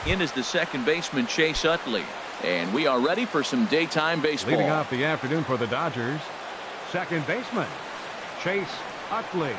In is the second baseman, Chase Utley. And we are ready for some daytime baseball. Leading off the afternoon for the Dodgers, second baseman, Chase Utley.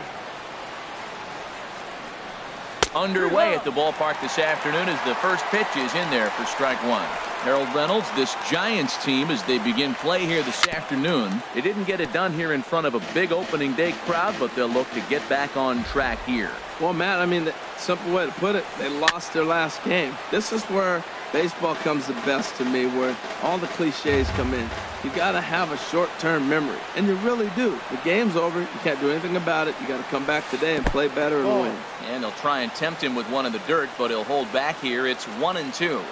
Underway at the ballpark this afternoon as the first pitch is in there for strike one. Harold Reynolds, this Giants team, as they begin play here this afternoon, they didn't get it done here in front of a big opening day crowd, but they'll look to get back on track here. Well, Matt, I mean, the simple way to put it, they lost their last game. This is where baseball comes the best to me, where all the cliches come in. You got to have a short-term memory, and you really do. The game's over. You can't do anything about it. You got to come back today and play better and win. And they'll try and tempt him with one in the dirt, but he'll hold back here. It's 1-2.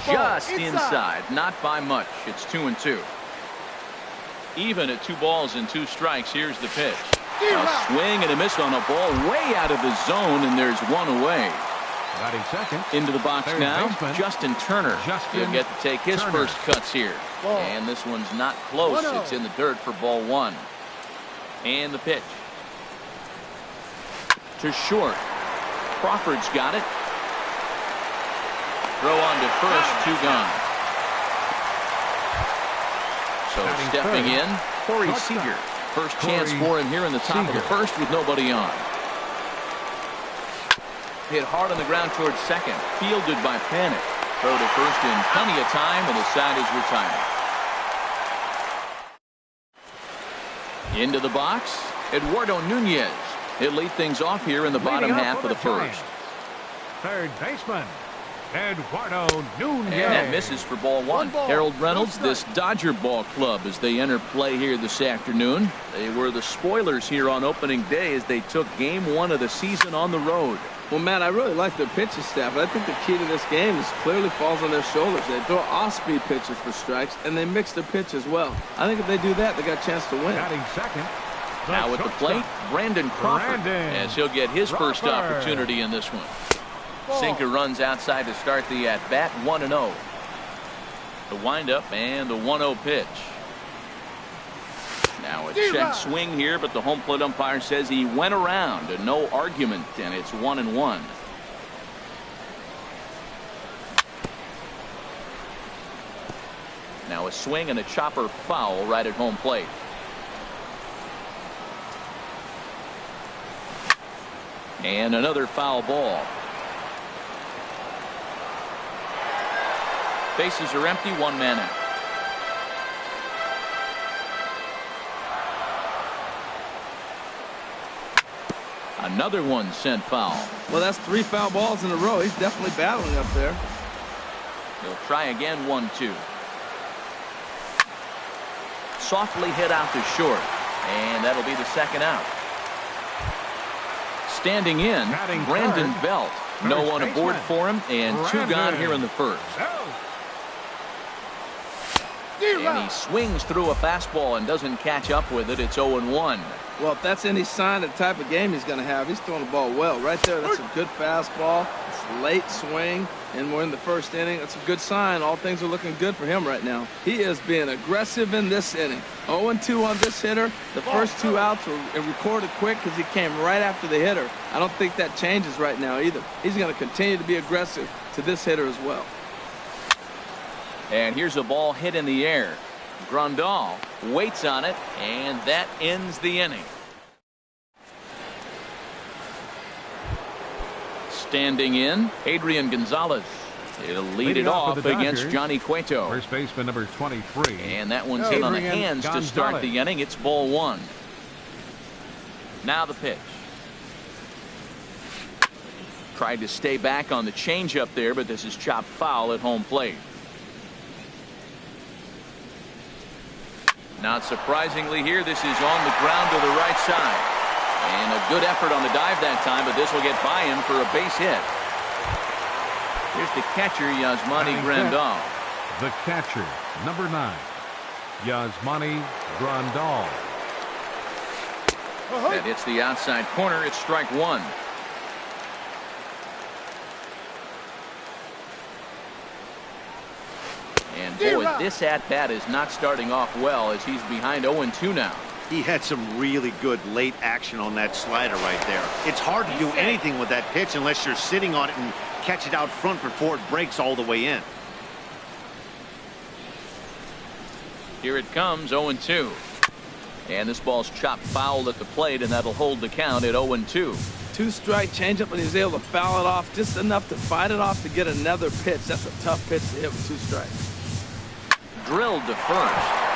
Just inside, not by much. It's 2-2. Even at 2 balls and 2 strikes. Here's the pitch. A swing and a miss on a ball way out of the zone, and there's one away. Batting second. Into the box third now, baseman, Justin Turner. He'll get to take his first cuts here. And this one's not close. It's in the dirt for ball 1. And the pitch. To short. Crawford's got it. Throw on to first, 2 gone. So batting stepping third, in, Corey Seager. First chance for him here in the top of the first with nobody on. Hit hard on the ground towards second. Fielded by Panic. Throw to first in plenty of time, and the side is retired. Into the box, Eduardo Nunez. He'll lead things off here in the bottom half of the first. Third baseman, Eduardo Nunez. And that misses for ball 1. Harold Reynolds, this Dodger ball club, as they enter play here this afternoon. They were the spoilers here on opening day as they took game 1 of the season on the road. Well, Matt, I really like their pitching staff, but I think the key to this game is clearly falls on their shoulders. They throw off-speed pitches for strikes, and they mix their pitch as well. I think if they do that, they got a chance to win. Batting second. Now at the plate, Brandon Crawford, as he'll get his first opportunity in this one. Sinker runs outside to start the at-bat, 1-0. The windup and the 1-0 pitch. Now a check swing here, but the home plate umpire says he went around, and no argument, and it's 1-1. Now a swing and a chopper foul right at home plate. And another foul ball. Bases are empty, 1 man out. Another one sent foul. Well, that's 3 foul balls in a row. He's definitely battling up there. He'll try again, 1-2. Softly hit out to short, and that'll be the second out. Standing in, Brandon Belt. No one aboard for him, and 2 gone here in the first. And he swings through a fastball and doesn't catch up with it. It's 0-1. Well, if that's any sign of the type of game he's going to have, he's throwing the ball well. Right there, that's a good fastball. It's a late swing, and we're in the first inning. That's a good sign. All things are looking good for him right now. He is being aggressive in this inning. 0-2 on this hitter. The first 2 outs were recorded quick because he came right after the hitter. I don't think that changes right now either. He's going to continue to be aggressive to this hitter as well. And here's a ball hit in the air. Grandal waits on it, and that ends the inning. Standing in, Adrian Gonzalez. He'll lead it off against Johnny Cueto. First baseman number 23. And that one's hit on the hands to start the inning. It's ball 1. Now the pitch. Tried to stay back on the changeup there, but this is chopped foul at home plate. Not surprisingly here, this is on the ground to the right side. And a good effort on the dive that time, but this will get by him for a base hit. Here's the catcher, Yasmani Grandal. The catcher, number 9, Yasmani Grandal. That hits the outside corner. It's strike 1. And boy, this at-bat is not starting off well as he's behind 0-2 now. He had some really good late action on that slider right there. It's hard to do anything with that pitch unless you're sitting on it and catch it out front before it breaks all the way in. Here it comes, 0-2. And this ball's chopped foul at the plate, and that'll hold the count at 0-2. Two-strike changeup, and he was able to foul it off just enough to fight it off to get another pitch. That's a tough pitch to hit with 2 strikes. Drilled to first.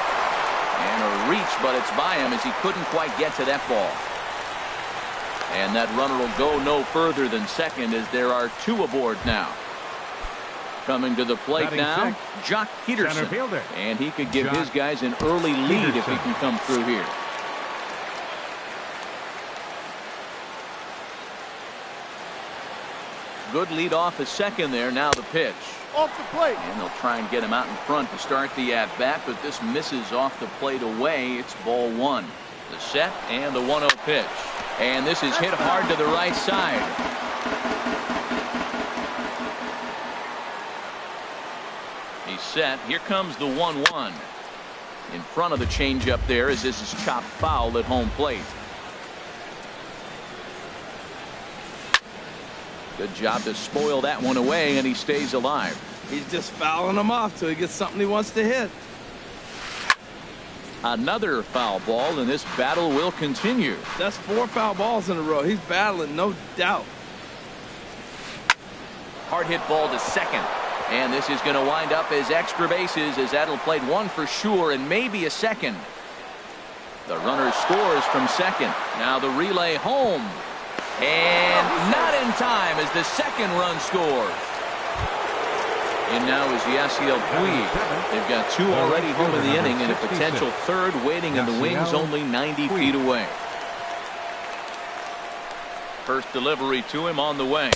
And a reach, but it's by him as he couldn't quite get to that ball. And that runner will go no further than second as there are 2 aboard now. Coming to the plate Batting now, sixth, Jock Peterson. center fielder. And he could give Jock his guys an early lead if he Peterson. can come through here. Good lead off at second there. Now the pitch. Off the plate. And they'll try and get him out in front to start the at-bat, but this misses off the plate away. It's ball 1. The set and the 1-0 pitch. And this is hit hard to the right side. He's set. Here comes the 1-1. In front of the changeup there as this is chopped foul at home plate. Good job to spoil that one away, and he stays alive. He's just fouling them off till he gets something he wants to hit. Another foul ball, and this battle will continue. That's 4 foul balls in a row. He's battling, no doubt. Hard hit ball to second. And this is going to wind up as extra bases as that'll play 1 for sure and maybe a second. The runner scores from second. Now the relay home. And not in time as the second run scores. And now is Yasiel Puig. They've got 2 already home in the inning and a potential third waiting in the wings only 90 feet away. First delivery to him on the way.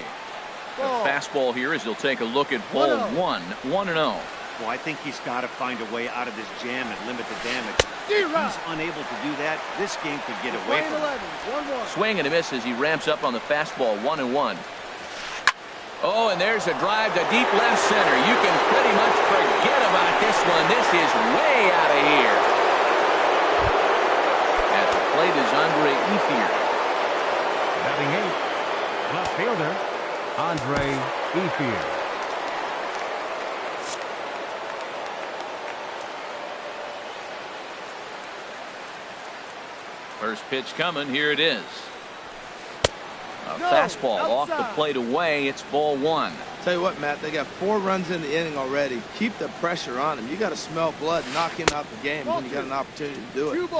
The fastball here as he'll take a look at ball 1, 1-0. Well, I think he's got to find a way out of this jam and limit the damage. If he's unable to do that, this game could get away from him. Swing and a miss as he ramps up on the fastball, 1-1. Oh, and there's a drive to deep left center. You can pretty much forget about this one. This is way out of here. At the plate is Andre Ethier. Batting 8, left fielder, Andre Ethier. First pitch coming. Here it is. A fastball off the plate away. It's ball 1. Tell you what, Matt, they got 4 runs in the inning already. Keep the pressure on him. You got to smell blood, knock him out the game when you got an opportunity to do it.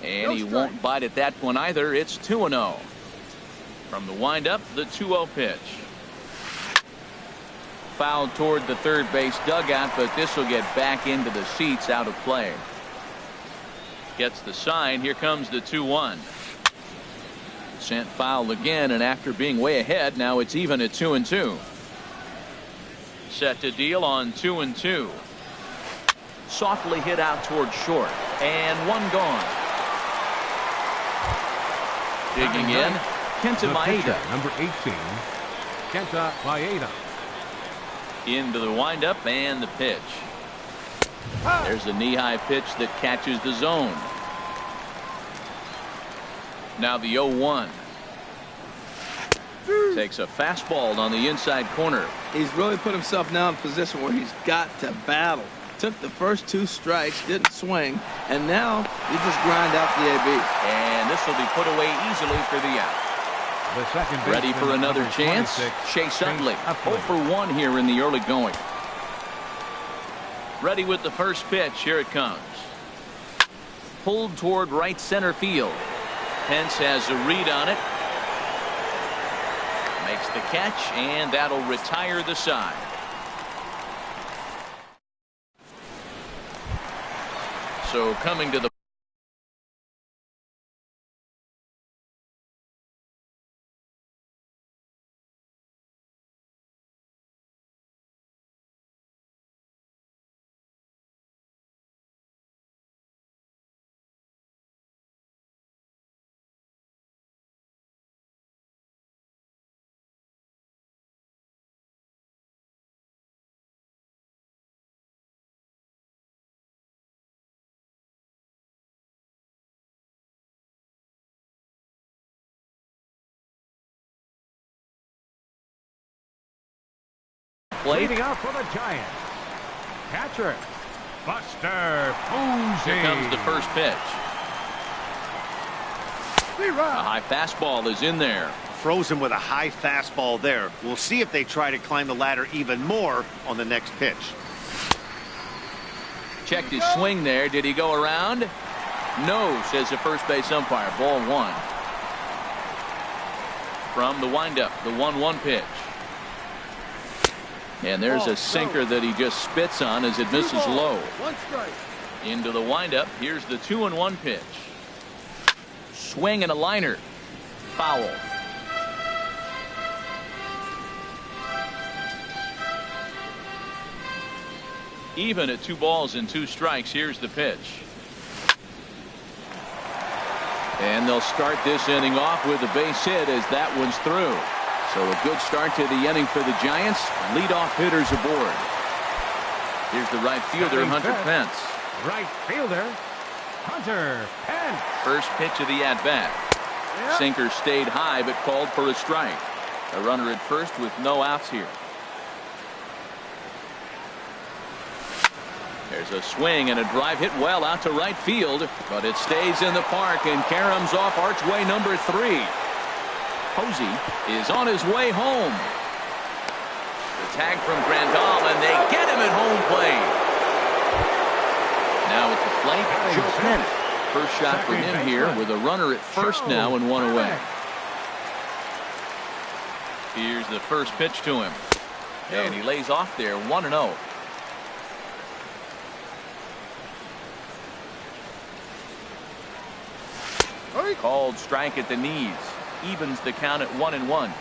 And he won't bite at that one either. It's 2-0. From the windup, the 2-0 pitch. Fouled toward the third base dugout, but this will get back into the seats, out of play. Gets the sign. Here comes the 2-1. Sent foul again, and after being way ahead, now it's even at 2-2. Set to deal on 2-2. Softly hit out toward short, and 1 gone. Digging in, Kenta Maeda. Number 18, Kenta Maeda. Into the windup and the pitch. There's a knee-high pitch that catches the zone. Now the 0-1. Takes a fastball on the inside corner. He's really put himself now in a position where he's got to battle. Took the first 2 strikes, didn't swing, and now he just grind out the AB. And this will be put away easily for the out. The second Ready for another number chance? 26, Chase Utley. 0 for 1 here in the early going. Ready with the first pitch. Here it comes. Pulled toward right center field. Pence has a read on it. Makes the catch, and that'll retire the side. So coming to the plate. Leading out for the Giants, catcher, Buster Posey. Here comes the first pitch. A high fastball is in there. Frozen with a high fastball there. We'll see if they try to climb the ladder even more on the next pitch. Checked his swing there. Did he go around? No, says the first base umpire. Ball one. From the windup, the 1-1 pitch. And there's a sinker that he just spits on as it misses low. Into the windup. Here's the 2-1 pitch. Swing and a liner. Foul. Even at 2 balls and 2 strikes. Here's the pitch. And they'll start this inning off with a base hit as that one's through. So a good start to the inning for the Giants. Leadoff hitters aboard. Here's the right fielder, Hunter Pence. Right fielder, Hunter Pence. First pitch of the at-bat. Sinker stayed high but called for a strike. A runner at first with no outs here. There's a swing and a drive hit well out to right field, but it stays in the park and caroms off archway number 3. Posey is on his way home. The tag from Grandal, and they get him at home plate. Now at the plate, Joe Pennant. First shot for him here with a runner at first now and 1 away. Here's the first pitch to him. And he lays off there 1-0. Called strike at the knees. Evens the count at 1-1.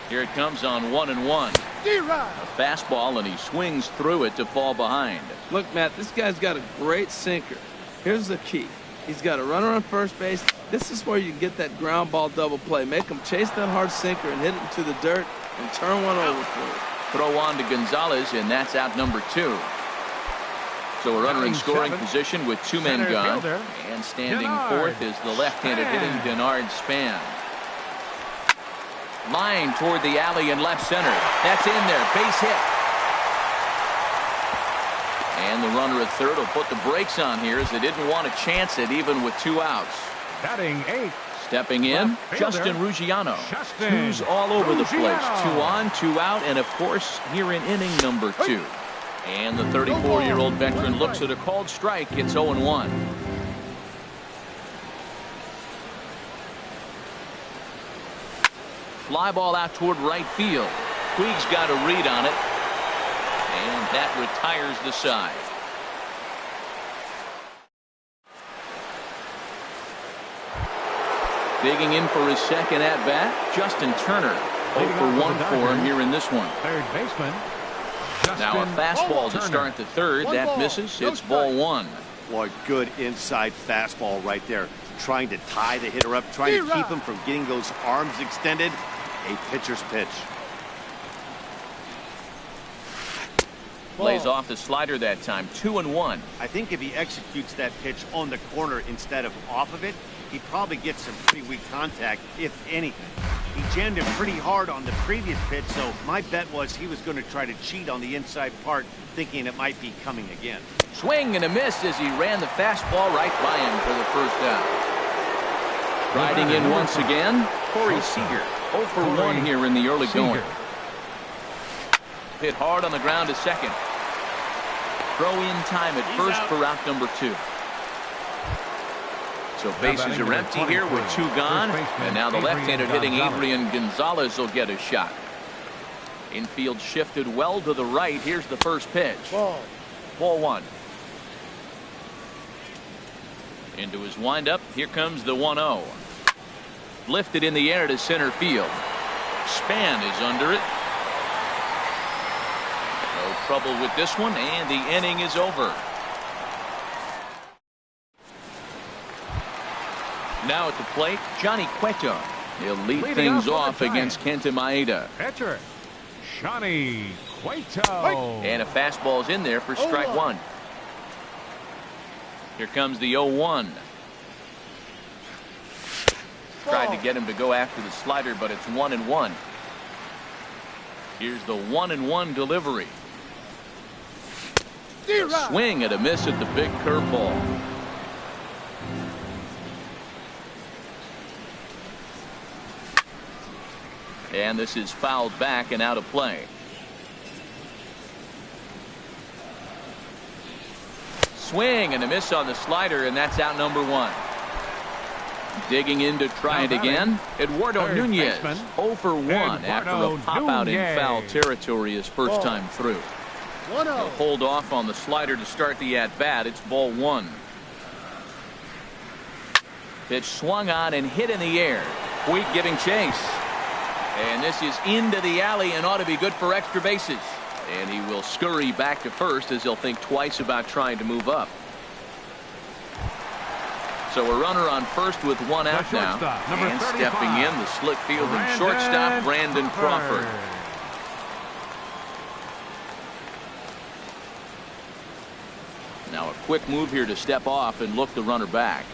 Here it comes on 1-1. A fastball, and he swings through it to fall behind. Look, Matt, this guy's got a great sinker. Here's the key. He's got a runner on first base. This is where you can get that ground ball double play. Make him chase that hard sinker and hit it into the dirt and turn one over for you. Throw on to Gonzalez, and that's out number 2. So a runner in scoring position with 2 men gone. And standing fourth is the left-handed hitting Denard Span. Line toward the alley in left center. That's in there. Base hit. And the runner at third will put the brakes on here as they didn't want to chance it even with 2 outs. Batting 8. Stepping in, Justin Ruggiano. Who's all over the place. 2 on, 2 out, and of course here in inning number 2. And the 34-year-old veteran looks at a called strike. It's 0-1. Fly ball out toward right field. Puig's got a read on it. And that retires the side. Digging in for his second at-bat, Justin Turner. 0 for 1 for him here in this one. Third baseman. Now a fastball to start the third. That misses. It's ball 1. Boy, good inside fastball right there. Trying to tie the hitter up, trying to keep him from getting those arms extended. A pitcher's pitch. Lays off the slider that time. 2-1. I think if he executes that pitch on the corner instead of off of it, he probably gets some pretty weak contact, if anything. He jammed him pretty hard on the previous pitch, so my bet was he was going to try to cheat on the inside part, thinking it might be coming again. Swing and a miss as he ran the fastball right by him for the first out. Riding in once again, Corey Seager. 0 for 1 here in the early going. Hit hard on the ground to second. Throw in time at first for out number 2. So bases are empty here with 2 gone. And now the left-handed hitting Adrian Gonzalez will get a shot. Infield shifted well to the right. Here's the first pitch. Ball 1. Into his windup. Here comes the 1-0. Lifted in the air to center field. Span is under it. No trouble with this one, and the inning is over. Now at the plate, Johnny Cueto. He'll lead things off against Kenta Maeda. Pitcher, Johnny Cueto. And a fastball's in there for strike 1. Here comes the 0-1. tried to get him to go after the slider, but it's 1-1. Here's the 1-1 delivery. A swing and a miss at the big curveball. And this is fouled back and out of play. Swing and a miss on the slider, and that's out number 1. Digging in to try it again. Eduardo Nunez, 0 for 1 after a pop out in foul territory his first time through. He'll hold off on the slider to start the at-bat. It's ball 1. Pitch swung on and hit in the air. Puig giving chase. And this is into the alley and ought to be good for extra bases. And he will scurry back to first as he'll think twice about trying to move up. So a runner on first with 1 out now. And stepping in, the slick fielding shortstop, Brandon Crawford. Now a quick move here to step off and look the runner back.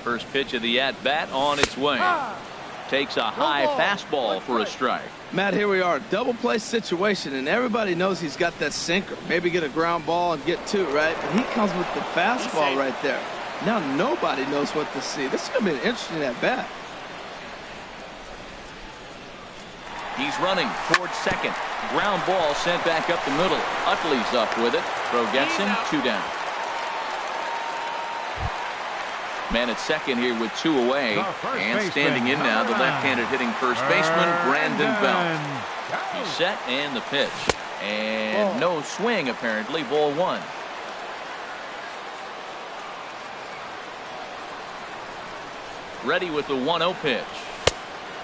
First pitch of the at-bat on its way. Takes a high fastball for a strike. Matt, here we are, double play situation, and everybody knows he's got that sinker. Maybe get a ground ball and get 2, right? But he comes with the fastball right there. Now nobody knows what to see. This is going to be an interesting at-bat. He's running towards second. Ground ball sent back up the middle. Utley's up with it. Throw gets him, 2 down. Man at second here with 2 away. And standing in now, the left-handed hitting first baseman, Brandon Belt. He's set and the pitch. And no swing, apparently. Ball 1. Ready with the 1-0 pitch.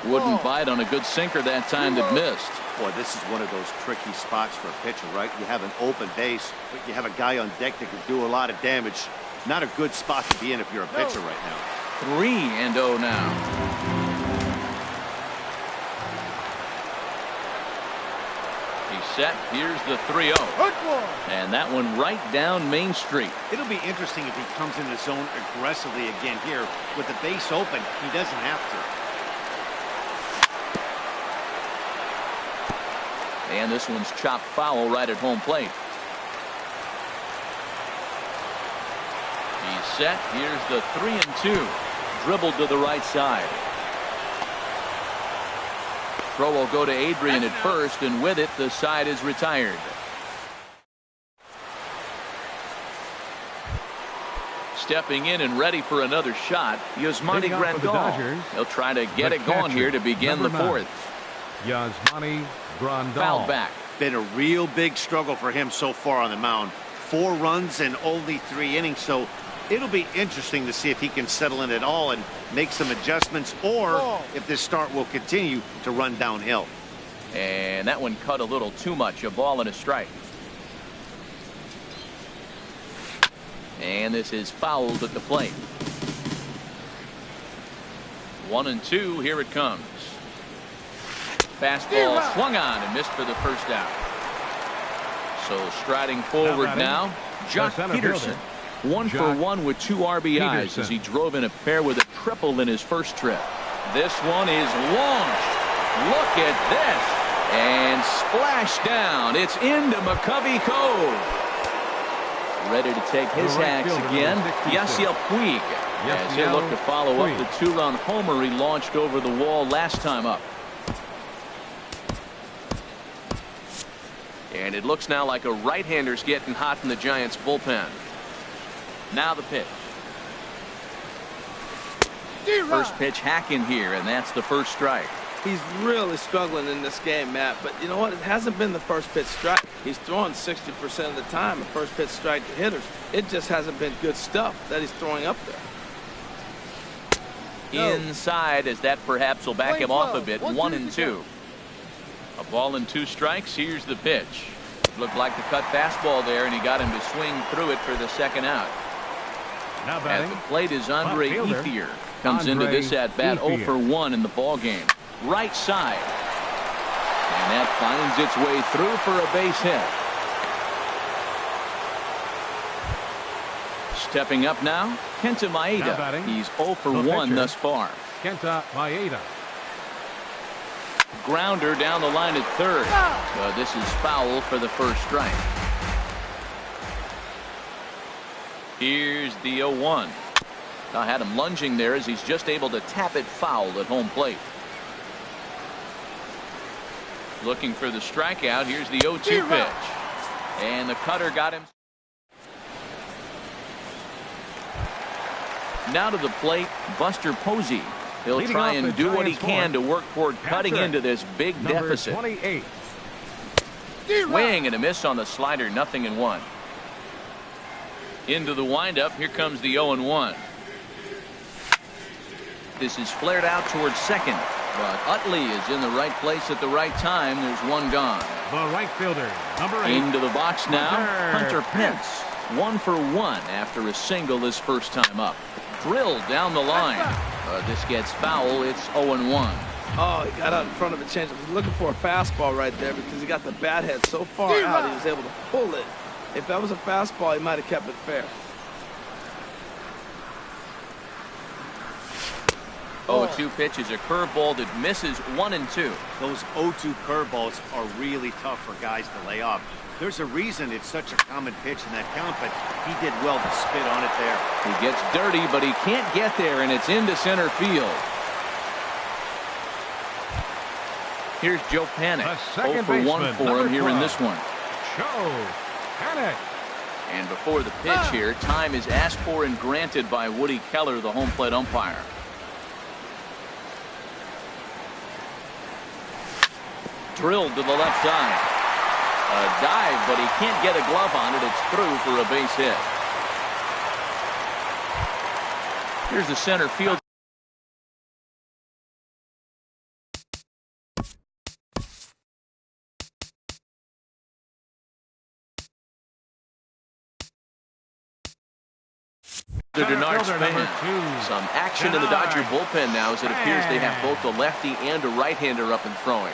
Wouldn't bite on a good sinker that time that missed. Boy, this is one of those tricky spots for a pitcher, right? You have an open base, but you have a guy on deck that can do a lot of damage. Not a good spot to be in if you're a pitcher right now. 3-0 now. He's set. Here's the 3-0. And that one right down Main Street. It'll be interesting if he comes in the zone aggressively again here. With the base open, he doesn't have to. And this one's chopped foul right at home plate. He's set. Here's the 3-2. Dribbled to the right side. Throw will go to Adrian at first, and with it, the side is retired. Stepping in and ready for another shot, Yasmani Grandal. He'll try to get it going here to begin the 4th. Yasmani Grandal. Foul back. Been a real big struggle for him so far on the mound. 4 runs in only 3 innings, so it'll be interesting to see if he can settle in at all and make some adjustments, or if this start will continue to run downhill. And that one cut a little too much. A ball and a strike. And this is fouled at the plate. 1-2. Here it comes. Fastball swung on and missed for the first out. So striding forward now, Jock Peterson. 1 for 1 with 2 RBIs as he drove in a pair with a triple in his first trip. This one is launched. Look at this. And splash down. It's into McCovey Cove. Ready to take his hacks again. Yasiel Puig. As he'll look to follow up the 2-run homer he launched over the wall last time up. And it looks now like a right-hander's getting hot in the Giants bullpen. Now the pitch. First pitch hacking here, and that's the first strike. He's really struggling in this game, Matt, but you know what? It hasn't been the first pitch strike. He's throwing 60% of the time a first pitch strike to hitters. It just hasn't been good stuff that he's throwing up there. Inside, as that perhaps will back him off a bit. 1-2. A ball and 2 strikes. Here's the pitch. Looked like the cut fastball there, and he got him to swing through it for the second out. Now At the plate is Andre Ethier. Comes into this at bat 0 for 1 in the ball game. Right side. And that finds its way through for a base hit. Stepping up now, Kenta Maeda. He's 0 for 1 thus far. Kenta Maeda. Grounder down the line at third. This is foul for the first strike. Here's the 0-1. I had him lunging there as he's just able to tap it foul at home plate. Looking for the strikeout. Here's the 0-2 pitch. And the cutter got him. Now to the plate, Buster Posey. He'll try and do what he can to work toward cutting into this big deficit. 28. Swing and a miss on the slider. 0-1. Into the windup. Here comes the 0-1. This is flared out towards second, but Utley is in the right place at the right time. There's one gone. The right fielder, number 8. Into the box now, Hunter Pence. 1 for 1 after a single his first time up. Drilled down the line. This gets foul. It's 0-1. Oh, he got out in front of a changeup. He's looking for a fastball right there because he got the bat head so far out he was able to pull it. If that was a fastball, he might have kept it fair. 0-2 pitch is a curveball that misses. 1-2. Those 0-2 curveballs are really tough for guys to lay off. There's a reason it's such a common pitch in that count, but he did well to spit on it there. He gets dirty, but he can't get there, and it's into center field. Here's Joe Panik. 0 for 1 for him here in this one. Joe Panik. And before the pitch here, time is asked for and granted by Woody Keller, the home plate umpire. Drilled to the left side. A dive, but he can't get a glove on it. It's through for a base hit. Here's the center field. The Denard's fan. Some action in the Dodger bullpen now as it appears they have both a lefty and a right-hander up and throwing.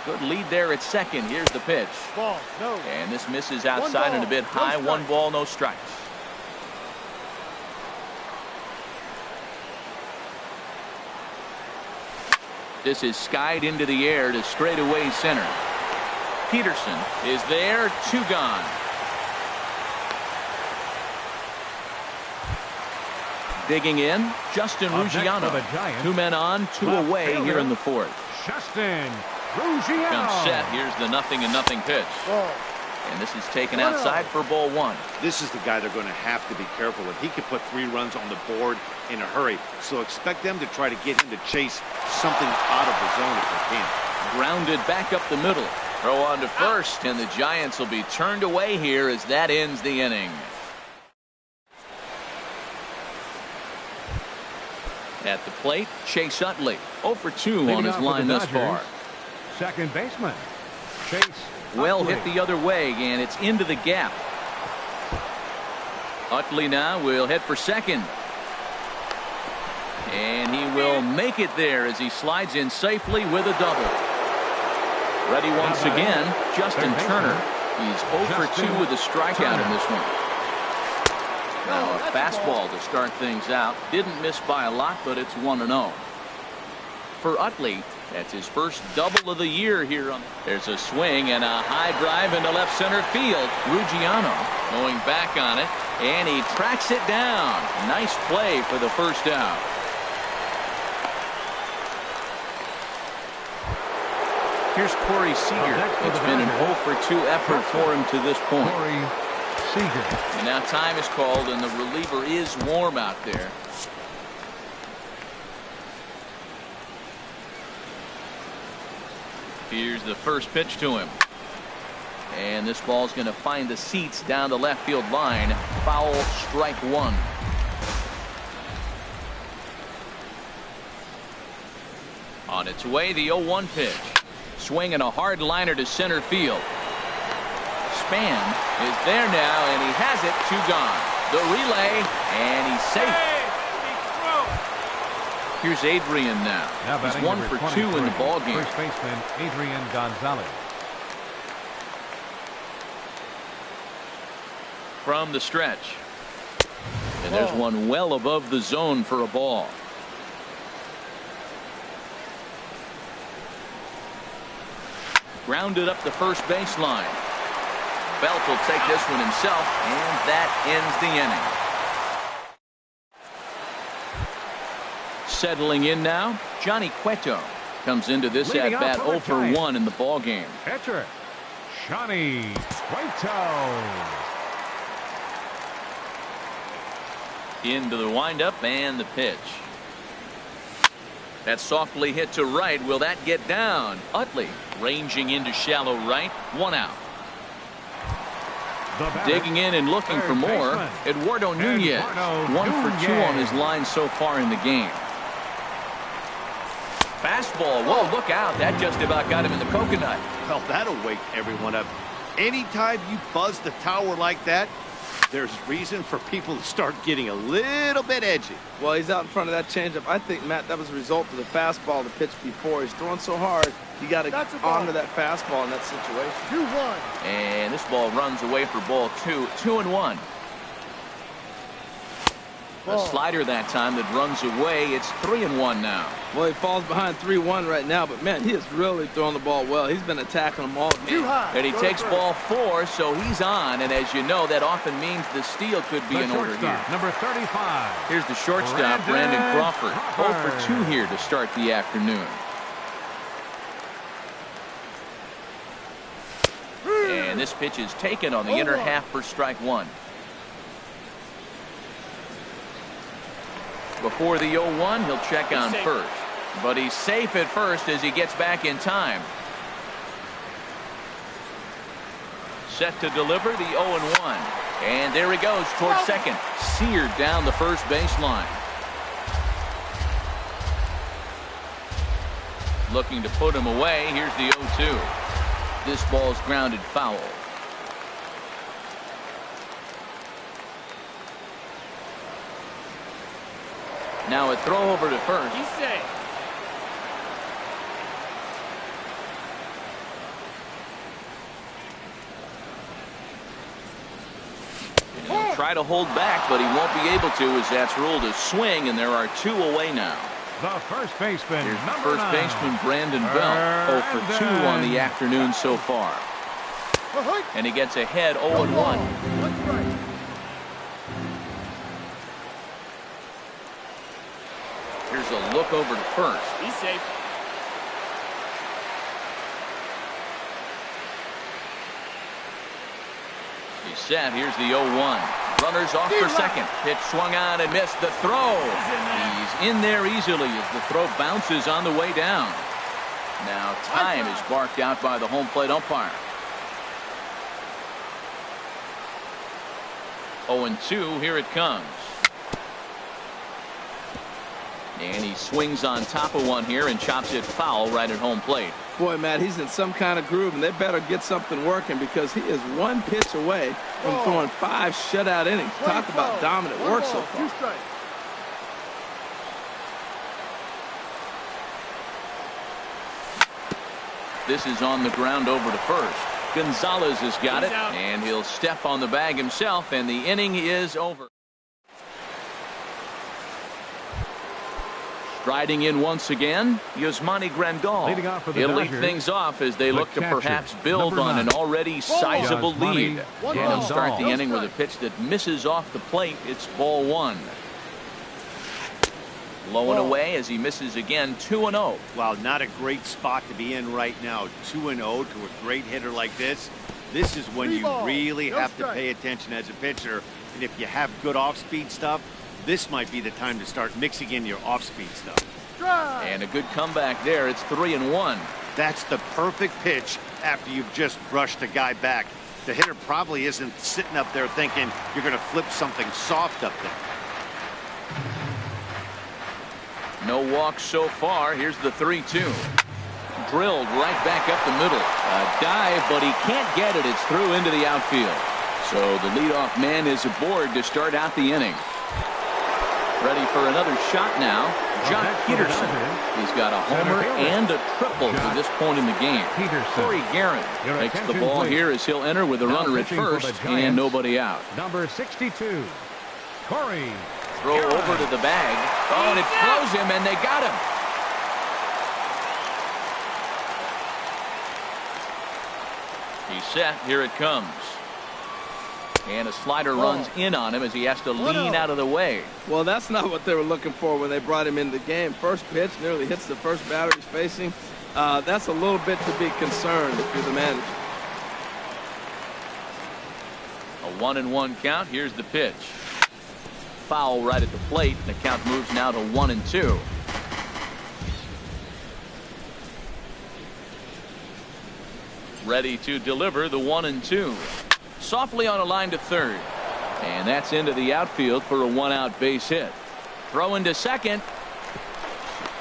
Good lead there at second. Here's the pitch. And this misses outside and a bit high. 1 ball, no strikes. This is skied into the air to straightaway center. Peterson is there. 2 gone. Digging in, Justin Ruggiano. 2 men on, 2 away here in the 4th. Justin Ruggiano. Comes set. Here's the 0-0 pitch. And this is taken outside for ball 1. This is the guy they're going to have to be careful with. He could put 3 runs on the board in a hurry, so expect them to try to get him to chase something out of the zone if they can. Grounded back up the middle. Throw on to first, and the Giants will be turned away here as that ends the inning. At the plate, Chase Utley. 0 for 2 on his line thus far. Second baseman, Chase Well Utley. hit the other way, and it's into the gap. Utley now will hit for second. And he will make it there as he slides in safely with a double. Ready once again, Justin Turner. He's 0 for 2 with a strikeout in this one. Now a fastball to start things out. Didn't miss by a lot, but it's 1-0. For Utley, that's his first double of the year here. There's a swing and a high drive into left center field. Ruggiano going back on it, and he tracks it down. Nice play for the first out. Here's Corey Seager. It's been an 0 for 2 effort for him to this point. Corey Seager. And now time is called, and the reliever is warm out there. Here's the first pitch to him. And this ball's going to find the seats down the left field line. Foul, strike one. On its way, the 0-1 pitch. Swinging a hard liner to center field. Span is there now, and he has it. 2 gone. The relay, and he's safe. Here's Adrian now. He's 1 for 2 in the ball game. First baseman Adrian Gonzalez. From the stretch. And there's one well above the zone for a ball. Grounded up the first baseline. Belt will take this one himself, and that ends the inning. Settling in now, Johnny Cueto comes into this at bat 0 for 1 in the ball game. Pitcher Johnny Cueto. Into the windup and the pitch. That's softly hit to right. Will that get down? Utley ranging into shallow right. 1 out. Digging in and looking for more. Eduardo Nunez. 1 for 2 on his line so far in the game. Fastball. Whoa, look out. That just about got him in the coconut. Well, that'll wake everyone up. Anytime you buzz the tower like that, there's reason for people to start getting a little bit edgy. Well, he's out in front of that changeup. I think, Matt, that was a result of the fastball the pitch before. He's throwing so hard, you got to honor that fastball in that situation. 2-1. And this ball runs away for ball 2. 2-1. A slider that time that runs away. It's 3-1 now. Well, he falls behind 3-1 right now, but man, he is really throwing the ball well. He's been attacking them all game. And he takes ball 4, so he's on. And as you know, that often means the steal could be in order here. Number 35. Here's the shortstop, Brandon Crawford. 0 for 2 here to start the afternoon. And this pitch is taken on the inner half for strike 1. Before the 0-1, he'll check on first. But he's safe at first as he gets back in time. Set to deliver the 0-1. And there he goes towards second. Seared down the first baseline. Looking to put him away. Here's the 0-2. This ball's grounded foul. Now a throw over to first. He's safe. He'll try to hold back, but he won't be able to as that's ruled a swing, and there are 2 away now. The first baseman. Here's the first baseman, Brandon Belt. 0 for 2 on the afternoon so far. And he gets ahead 0-1. Here's a look over to first. He's safe. He's set. Here's the 0-1. Runners off for second. Pitch swung on and missed. The throw. He's in there easily as the throw bounces on the way down. Now time is barked out by the home plate umpire. 0-2. Here it comes. And he swings on top of one here and chops it foul right at home plate. Boy, Matt, he's in some kind of groove, and they better get something working because he is 1 pitch away from throwing 5 shutout innings. Talk about dominant work so far. This is on the ground over to first. Gonzalez has got it, and he'll step on the bag himself, and the inning is over. Striding in once again, Yasmani Grandal. He'll lead things off as they look to perhaps build on an already sizable lead. And he'll start the inning with a pitch that misses off the plate. It's ball 1. Low and away as he misses again. 2-0. Wow, not a great spot to be in right now. 2-0 to a great hitter like this. This is when you really have to pay attention as a pitcher. And if you have good off-speed stuff, this might be the time to start mixing in your off-speed stuff. And a good comeback there. It's 3-1. That's the perfect pitch after you've just brushed a guy back. The hitter probably isn't sitting up there thinking you're going to flip something soft up there. No walks so far. Here's the 3-2. Drilled right back up the middle. A dive, but he can't get it. It's through into the outfield. So the leadoff man is aboard to start out the inning. Ready for another shot now. Jock Peterson. He's got a homer and a triple to this point in the game. Corey Guerin takes the ball here as he'll enter with a runner at first and nobody out. Number 62, Corey. Throw over to the bag. Oh, and it throws him, and they got him. He's set. Here it comes. And a slider runs in on him as he has to lean out of the way. Well, that's not what they were looking for when they brought him into the game. First pitch nearly hits the first batter he's facing. That's a little bit to be concerned if you're the manager. A 1-1 count. Here's the pitch. Foul right at the plate. The count moves now to 1-2. Ready to deliver the 1-2. Softly on a line to third. And that's into the outfield for a 1-out base hit. Throw into second.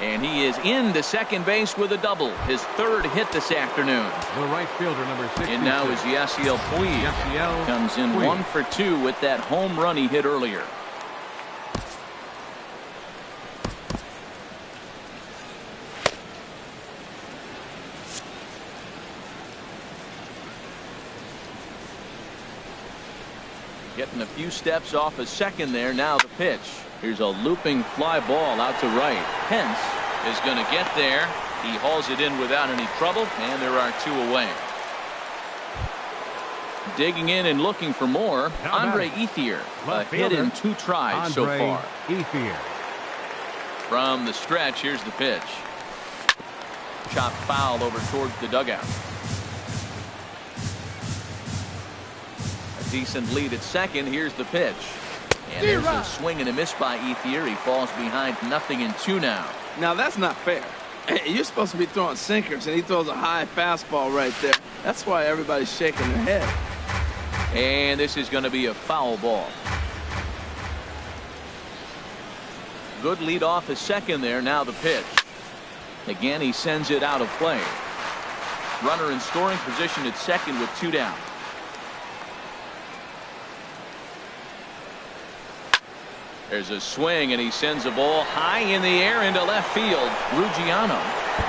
And he is into second base with a double. His third hit this afternoon. The right fielder, number 6. And now is Yasiel Puig. Comes in 1 for 2 with that home run he hit earlier. Getting a few steps off a second there. Now the pitch. Here's a looping fly ball out to right. Pence is going to get there. He hauls it in without any trouble, and there are 2 away. Digging in and looking for more. Andre Ethier. A hit in 2 tries so far. Ethier. From the stretch, here's the pitch. Chopped foul over towards the dugout. Decent lead at second. Here's the pitch. And there's a swing and a miss by Ethier. He falls behind 0-2 now. Now that's not fair. You're supposed to be throwing sinkers, and he throws a high fastball right there. That's why everybody's shaking their head. And this is going to be a foul ball. Good lead off at second there. Now the pitch. Again, he sends it out of play. Runner in scoring position at second with 2 down. There's a swing, and he sends a ball high in the air into left field. Ruggiano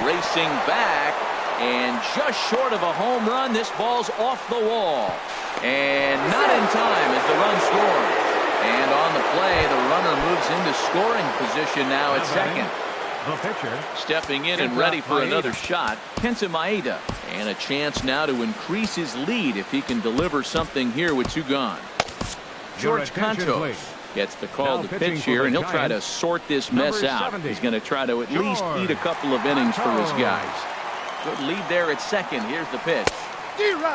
racing back, and just short of a home run. This ball's off the wall. And not in time as the run scores. And on the play, the runner moves into scoring position now at second. The pitcher. Stepping in and ready for another shot, Kenta Maeda. And a chance now to increase his lead if he can deliver something here with 2 gone. George Cantos gets the call to pitch here, and he'll try to sort this mess out. He's going to try to at least eat a couple of innings for his guys. Good lead there at second. Here's the pitch.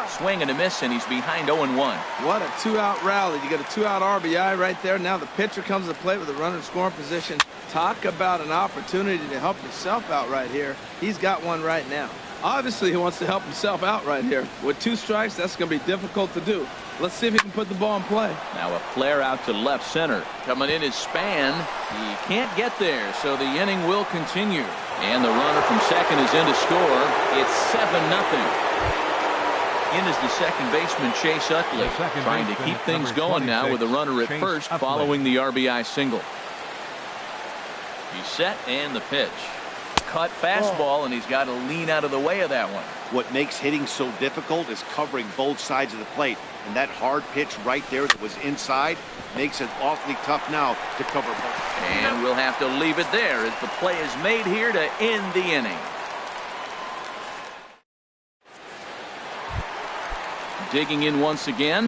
Swing and a miss, and he's behind 0-1. What a 2-out rally. You get a 2-out RBI right there. Now the pitcher comes to the plate with a runner in scoring position. Talk about an opportunity to help yourself out right here. He's got one right now. Obviously, he wants to help himself out right here. With 2 strikes, that's going to be difficult to do. Let's see if he can put the ball in play. Now a flare out to left center. Coming in is Span. He can't get there, so the inning will continue. And the runner from second is in to score. It's 7-0. In is the second baseman, Chase Utley. Trying to keep things going now with a runner at first following the RBI single. He's set, and the pitch. Cut fastball, and he's got to lean out of the way of that one. What makes hitting so difficult is covering both sides of the plate. And that hard pitch right there that was inside makes it awfully tough now to cover both. And we'll have to leave it there as the play is made here to end the inning. Digging in once again.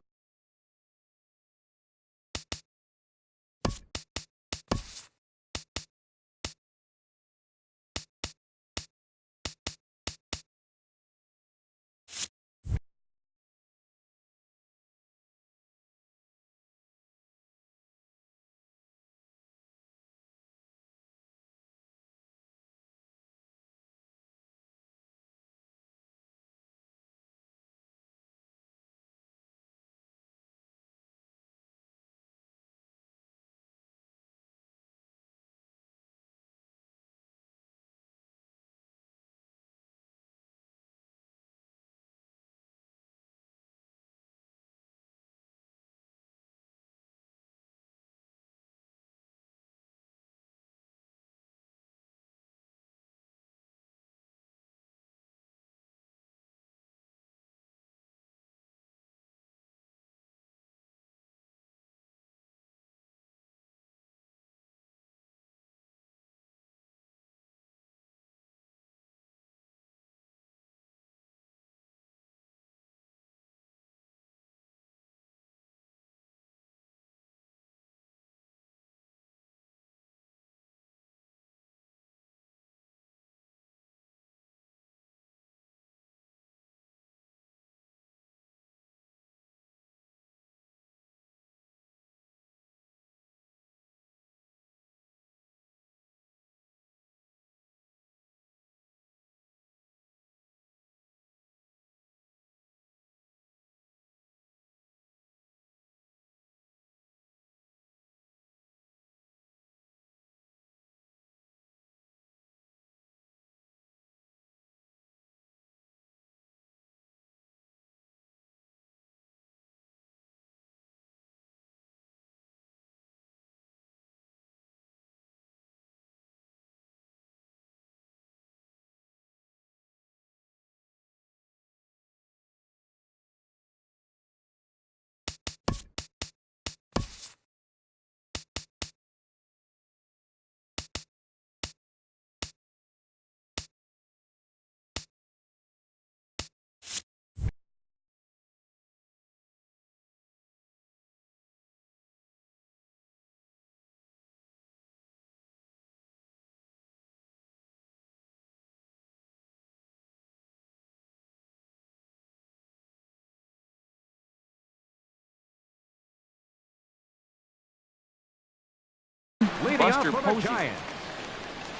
Buster for the Posey. Giants.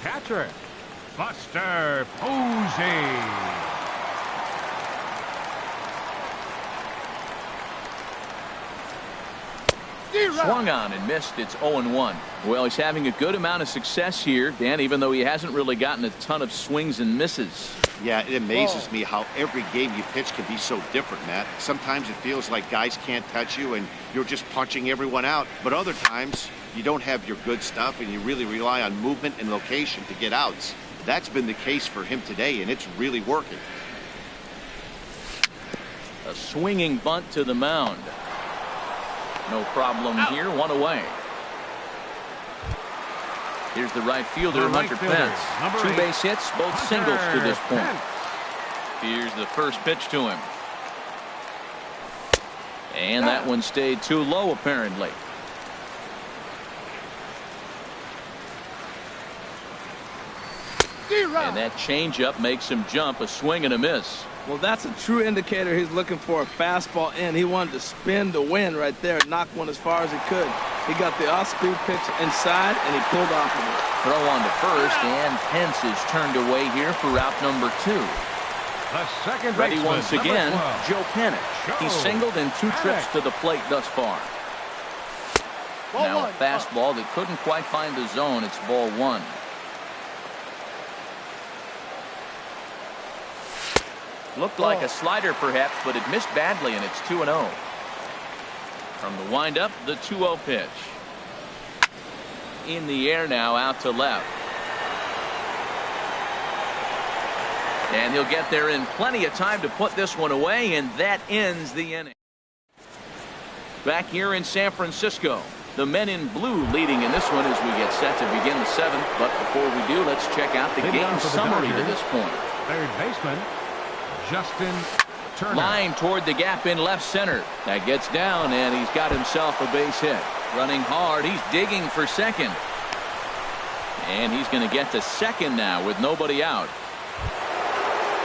Catcher, Buster Posey. Swung on and missed. It's 0-1. Well, he's having a good amount of success here, Dan, even though he hasn't really gotten a ton of swings and misses. Yeah, it amazes me how every game you pitch can be so different, Matt. Sometimes it feels like guys can't touch you and you're just punching everyone out. But other times, you don't have your good stuff and you really rely on movement and location to get outs. That's been the case for him today, and it's really working. A swinging bunt to the mound. No problem here. One away. Here's the right fielder, Hunter Pence. 2 base hits, both singles to this point. Here's the first pitch to him. And that one stayed too low, apparently. And that changeup makes him jump. A swing and a miss. Well, that's a true indicator he's looking for a fastball in. He wanted to spin to win right there, knock one as far as he could. He got the off-speed pitch inside, and he pulled off of it. Throw on to first, and Pence is turned away here for route number 2. The second Ready baseman, once again, number 12. Joe Penich. He's singled in 2 trips to the plate thus far. Now a fastball that couldn't quite find the zone. It's ball 1. Looked like a slider perhaps, but it missed badly, and it's 2-0. From the windup, the 2-0 pitch. In the air now, out to left. And he'll get there in plenty of time to put this one away, and that ends the inning. Back here in San Francisco, the men in blue leading in this one as we get set to begin the 7th. But before we do, let's check out the game summary to this point. Third baseman, Justin Turner. Line toward the gap in left center. That gets down, and he's got himself a base hit. Running hard. He's digging for second. And he's going to get to second now with nobody out.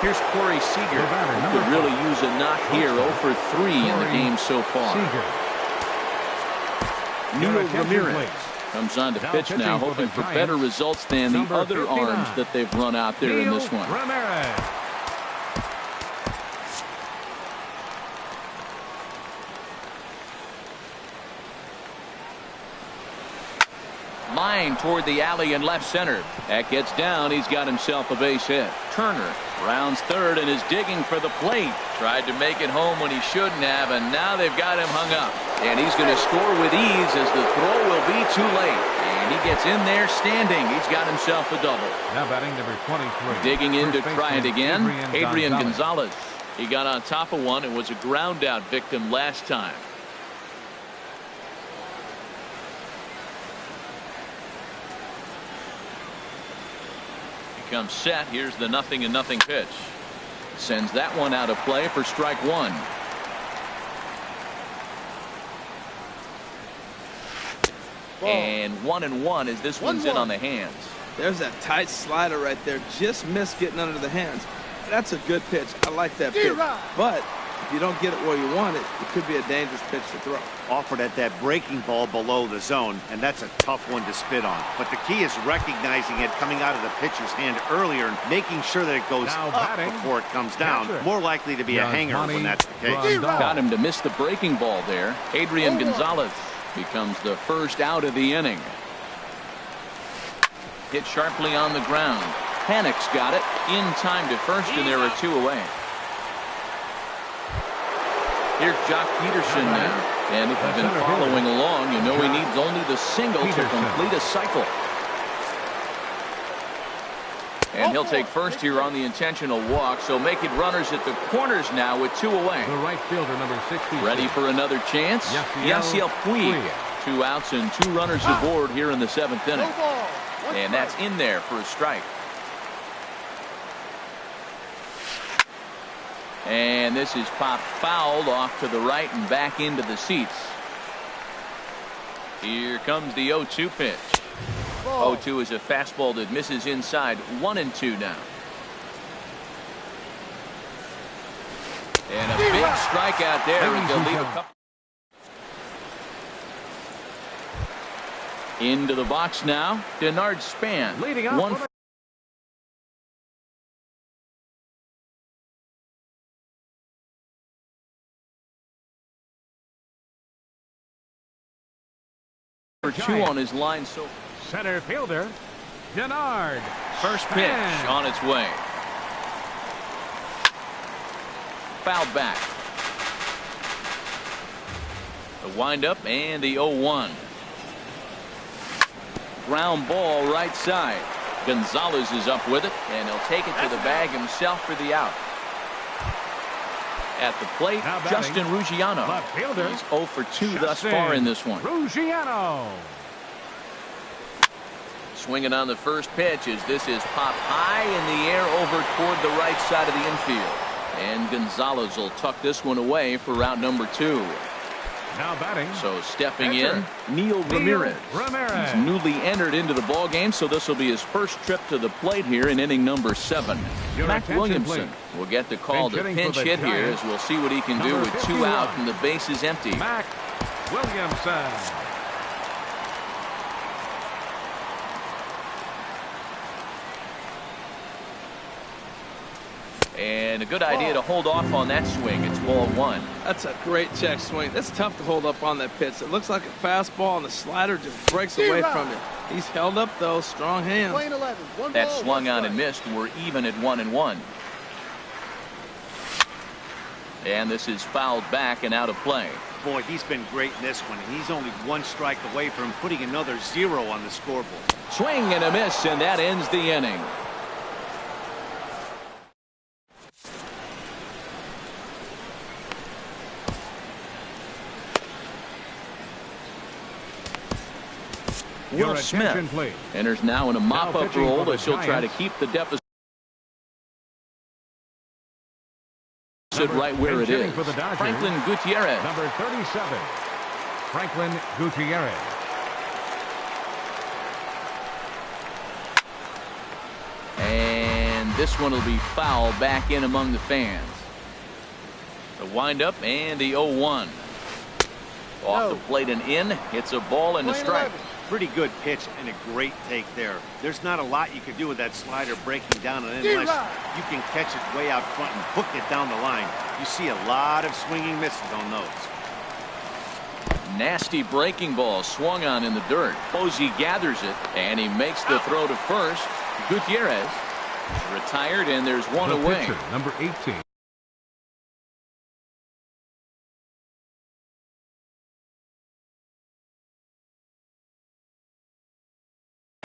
Here's Corey Seager, who could really use a knock here. 0 for 3 in the game so far. Neil Ramirez comes on to pitch now, hoping for better results than the other arms that they've run out there in this one. Line toward the alley in left center. That gets down. He's got himself a base hit. Turner rounds third and is digging for the plate. Tried to make it home when he shouldn't have, and now they've got him hung up. And he's going to score with ease as the throw will be too late. And he gets in there standing. He's got himself a double. Now batting number 23. Digging in to try it again, Adrian Gonzalez. He got on top of one and was a ground out victim last time. Comes set. Here's the 0-0 pitch. Sends that one out of play for strike 1. And 1-1 as this one's in on the hands. There's that tight slider right there. Just missed getting under the hands. That's a good pitch. I like that pitch. But if you don't get it where you want it, it could be a dangerous pitch to throw. Offered at that breaking ball below the zone, and that's a tough one to spit on. But the key is recognizing it coming out of the pitcher's hand earlier and making sure that it goes up before it comes down. More likely to be a hanger when that's the case. Got him to miss the breaking ball there. Adrian Gonzalez becomes the first out of the inning. Hit sharply on the ground. Panic's got it in time to first, and there are 2 away. Here's Jock Peterson now. And if you've been following along, you know he needs only the single to complete a cycle. And he'll take first here on the intentional walk, so making runners at the corners now with 2 away. The right fielder, number 60. Ready for another chance? Yasiel Puig. 2 outs and 2 runners aboard here in the 7th inning. And that's in there for a strike. And this is popped foul off to the right and back into the seats. Here comes the 0-2 pitch. 0-2 is a fastball that misses inside. 1-2 now. And a big strikeout there, and they'll leave a couple. Into the box now. Denard Span. Leading up. One for two on his line. So center fielder Denard. first pitch on its way. Fouled back. The windup and the 0-1. Ground ball right side. Gonzalez is up with it, and he'll take it to the bag himself for the out. At the plate, Justin Ruggiano. Left fielder. He's 0 for 2 thus far in this one. Ruggiano. Swinging on the first pitch as this is popped high in the air over toward the right side of the infield. And Gonzalez will tuck this one away for route number 2. Now batting. So stepping in, Neil Ramirez. He's newly entered into the ball game, so this will be his first trip to the plate here in inning number 7. Mac Williamson will get the call to pinch hit here as we'll see what he can do with 2 out and the bases empty. Mac Williamson. And a good idea to hold off on that swing. It's ball 1. That's a great check swing. That's tough to hold up on that pitch. It looks like a fastball, and the slider just breaks away from it. He's held up, though. Strong hands. That swung on and missed. We're even at 1-1. And this is fouled back and out of play. Boy, he's been great in this one, and he's only 1 strike away from putting another 0 on the scoreboard. Swing and a miss, and that ends the inning. Will Smith enters now in a mop-up role as he'll try to keep the deficit right where it is. Franklin Gutierrez. Number 37. Franklin Gutierrez. And this one will be fouled back in among the fans. The windup and the 0-1. Off the plate and in. It's a ball and a strike. Pretty good pitch and a great take there. There's not a lot you could do with that slider breaking down and in unless you can catch it way out front and hook it down the line. You see a lot of swinging misses on those. Nasty breaking ball swung on in the dirt. Posey gathers it and he makes the throw to first. Gutierrez is retired and there's one away. Pitcher, number 18.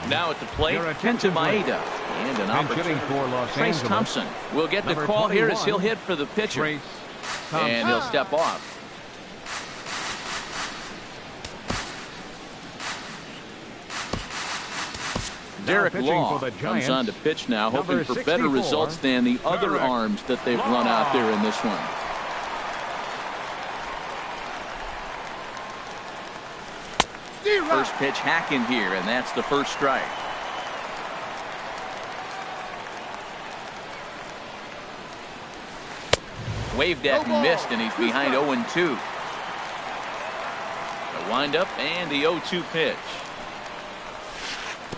Now at the plate, Kenta Maeda, and an opportunity for Trace Thompson will get the call here as he'll hit for the pitcher, and he'll step off. Derek Law comes on to pitch now, hoping for better results than the other arms that they've run out there in this one. First pitch hacking here, and that's the first strike. Waved at and missed, and he's behind 0-2. The windup and the 0-2 pitch.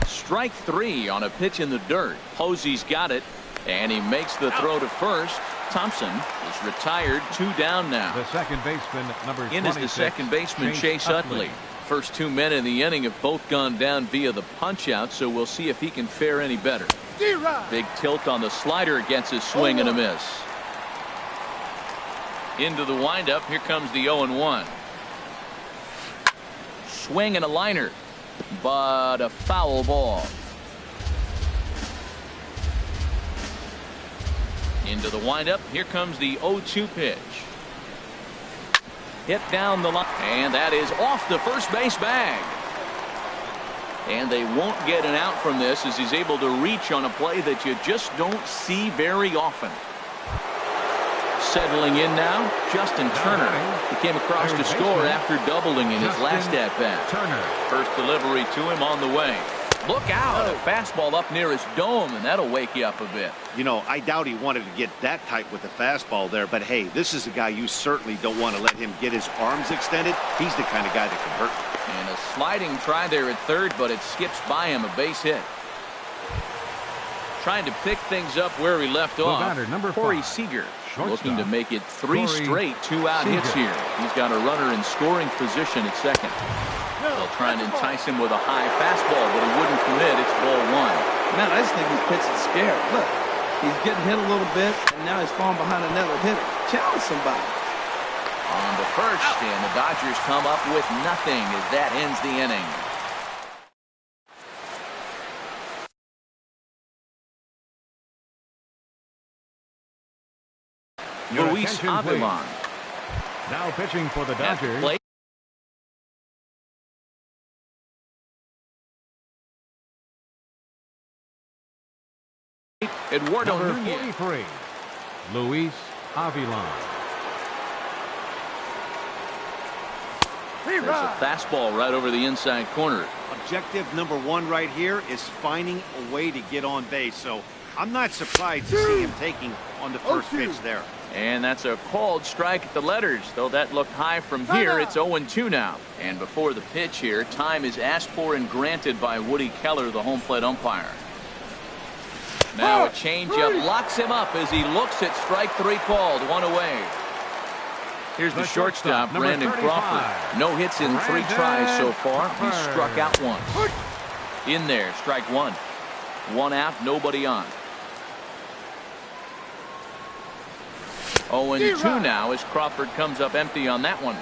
Strike 3 on a pitch in the dirt. Posey's got it, and he makes the throw to first. Thompson is retired, 2 down now. The second baseman, number 26. In is the second baseman, Chase Utley. First 2 men in the inning have both gone down via the punch-out, so we'll see if he can fare any better. Big tilt on the slider against his swing and a miss. Into the windup, here comes the 0-1. Swing and a liner, but a foul ball. Into the windup, here comes the 0-2 pitch. Hit down the line, and that is off the first base bag. And they won't get an out from this as he's able to reach on a play that you just don't see very often. Settling in now, Justin Turner. He came across to score after doubling in his last at-bat. First delivery to him on the way. Look out, a fastball up near his dome, and that'll wake you up a bit. You know, I doubt he wanted to get that tight with the fastball there, but hey, this is a guy you certainly don't want to let him get his arms extended. He's the kind of guy that can hurt you. And a sliding try there at third, but it skips by him, a base hit. Trying to pick things up where he left off. Corey Seager looking to make it 3 straight 2-out hits here. He's got a runner in scoring position at second. They'll try and entice him with a high fastball, but he wouldn't commit. It's ball 1. Man, I just think he's pitching scared. Look, he's getting hit a little bit, and now he's falling behind another hitter. Challenge somebody. On to first, and the Dodgers come up with nothing as that ends the inning. Luis Avilan. Now pitching for the Dodgers. Eduardo Number Nunez. 43, Luis Avilan. There's a fastball right over the inside corner. Objective number 1 right here is finding a way to get on base. So I'm not surprised to see him taking on the first pitch there. And that's a called strike at the letters, though that looked high from here. It's 0-2 now. And before the pitch here, time is asked for and granted by Woody Keller, the home plate umpire. Now a changeup locks him up as he looks at strike 3 called. 1 away. Here's the shortstop, Brandon Crawford. No hits in 3 tries so far. He's struck out once. In there, strike 1. 1 out, nobody on. 0-2 now as Crawford comes up empty on that one.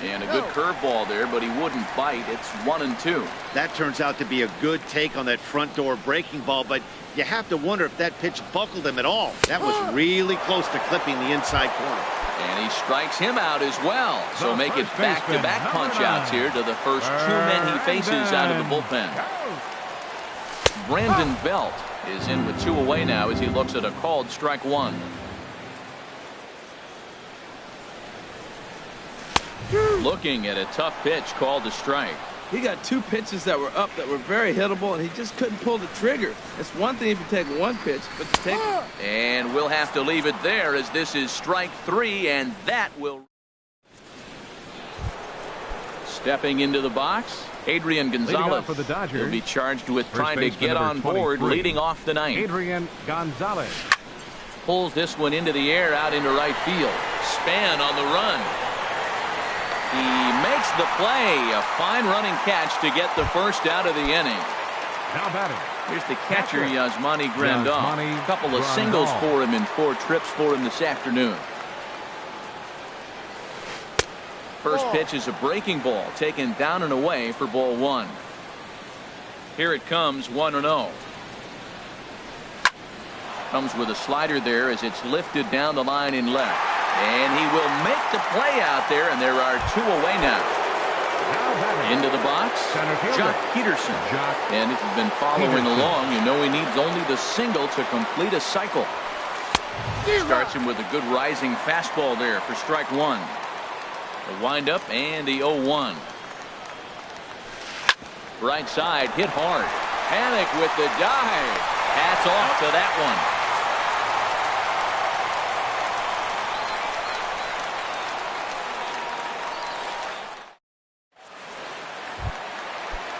And a good curveball there, but he wouldn't bite. It's 1-2. That turns out to be a good take on that front door breaking ball, but you have to wonder if that pitch buckled him at all. That was really close to clipping the inside corner. And he strikes him out as well. So make it back-to-back punch-outs here to the first 2 men he faces out of the bullpen. Brandon Belt is in with 2 away now as he looks at a called strike 1. Looking at a tough pitch called a strike. He got 2 pitches that were up that were very hittable, and he just couldn't pull the trigger. It's one thing if you take 1 pitch, but to take it. And we'll have to leave it there as this is strike 3, and that will. Stepping into the box, Adrian Gonzalez for the Dodgers, will be charged with trying to get on 23, board, leading off the 9th. Adrian Gonzalez Pulls this one into the air out into right field. Span on the run. He makes the play. A fine running catch to get the first out of the inning. Now batting. Here's the catcher, Yasmani Grandal. A couple of singles for him in 4 trips for him this afternoon. First pitch is a breaking ball taken down and away for ball 1. Here it comes, 1-0. Comes with a slider there as it's lifted down the line in left. And he will make the play out there, and there are 2 away now. Into the box, Jock Peterson. And if you've been following along, you know he needs only the single to complete a cycle. Starts him with a good rising fastball there for strike 1. The windup and the 0-1. Right side, hit hard. Panic with the dive. Hats off to that one.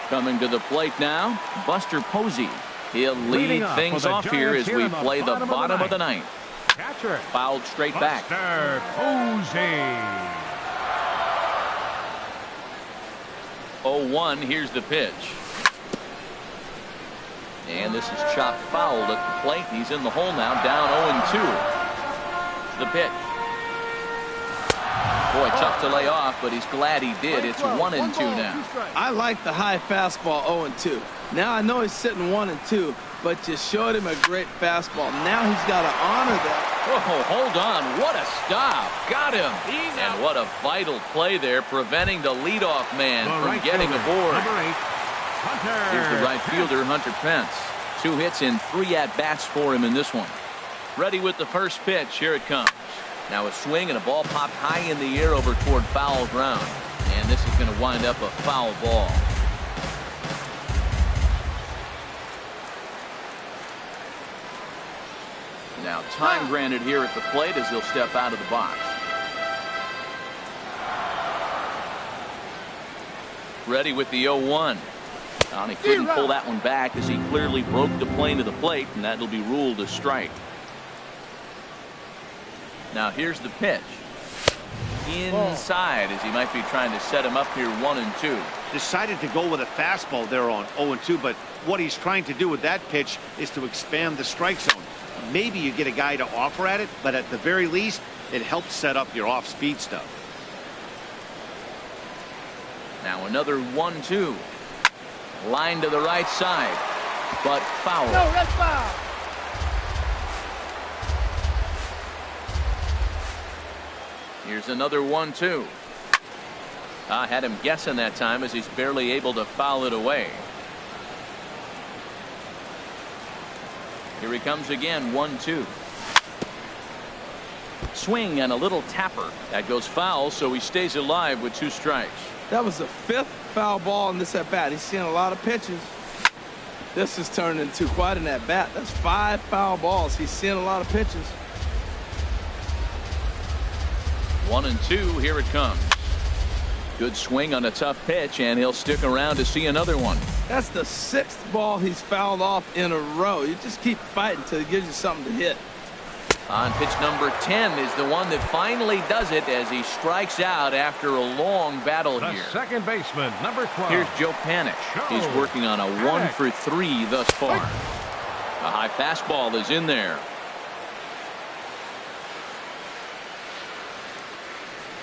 Coming to the plate now, Buster Posey. He'll lead things off here as we play the bottom of the 9th. Catcher. Fouled straight back. Buster Posey. 0-1, here's the pitch. And this is chopped fouled at the plate. He's in the hole now, down 0-2. The pitch. Boy, tough to lay off, but he's glad he did. It's 1-2 now. I like the high fastball 0-2. Now I know he's sitting 1-2, but just showed him a great fastball. Now he's got to honor that. Oh, hold on. What a stop. Got him. And what a vital play there, preventing the leadoff man from getting aboard. Number 8, Hunter. Here's the right fielder, Hunter Pence. 2 hits and 3 at-bats for him in this one. Ready with the first pitch. Here it comes. Now a swing and a ball popped high in the air over toward foul ground. And this is going to wind up a foul ball. Now time granted here at the plate as he'll step out of the box. Ready with the 0-1. And he couldn't pull that one back as he clearly broke the plane to the plate, and that'll be ruled a strike. Now here's the pitch. Inside as he might be trying to set him up here 1-2. Decided to go with a fastball there on 0-2, but what he's trying to do with that pitch is to expand the strike zone. Maybe you get a guy to offer at it, but at the very least, it helps set up your off-speed stuff. Now another 1-2. Line to the right side, but foul. No, that's foul. Here's another 1-2. I had him guessing that time as he's barely able to foul it away. Here he comes again, 1-2. Swing and a little tapper. That goes foul, so he stays alive with 2 strikes. That was the 5th foul ball in this at-bat. He's seeing a lot of pitches. This has turned into quite an at-bat. That's 5 foul balls. He's seeing a lot of pitches. 1-2, here it comes. Good swing on a tough pitch, and he'll stick around to see another one. That's the 6th ball he's fouled off in a row. You just keep fighting until he gives you something to hit. On pitch number 10 is the one that finally does it as he strikes out after a long battle The here. second baseman, number 12. Here's Joe Panish. He's working on a 1-for-3 thus far. A high fastball is in there.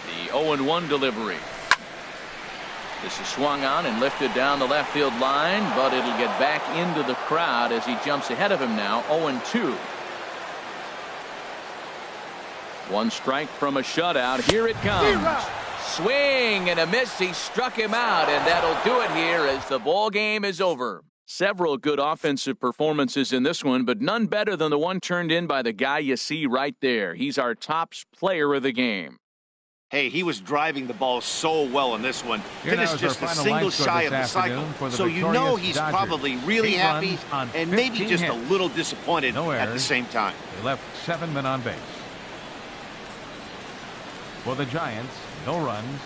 The 0-1 delivery. This is swung on and lifted down the left field line, but it'll get back into the crowd as he jumps ahead of him now, 0-2. 1 strike from a shutout. Here it comes. Swing and a miss. He struck him out, and that'll do it here as the ball game is over. Several good offensive performances in this one, but none better than the one turned in by the guy you see right there. He's our top player of the game. Hey, he was driving the ball so well in this one. Finished just a single shy of the cycle. So you know he's probably really happy and maybe just a little disappointed at the same time. They left 7 men on base. For the Giants, no runs,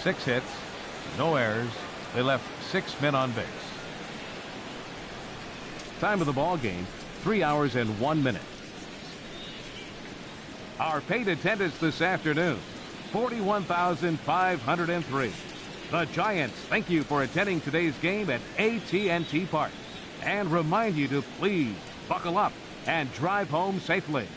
6 hits, no errors. They left 6 men on base. Time of the ball game, 3 hours and 1 minute. Our paid attendance this afternoon, 41,503. The Giants thank you for attending today's game at AT&T Park and remind you to please buckle up and drive home safely.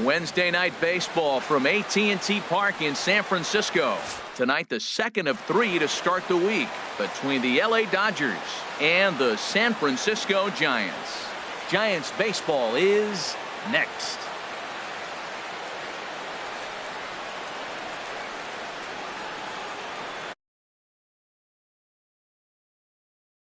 Wednesday night baseball from AT&T Park in San Francisco. Tonight, the second of 3 to start the week between the LA Dodgers and the San Francisco Giants. Giants baseball is next.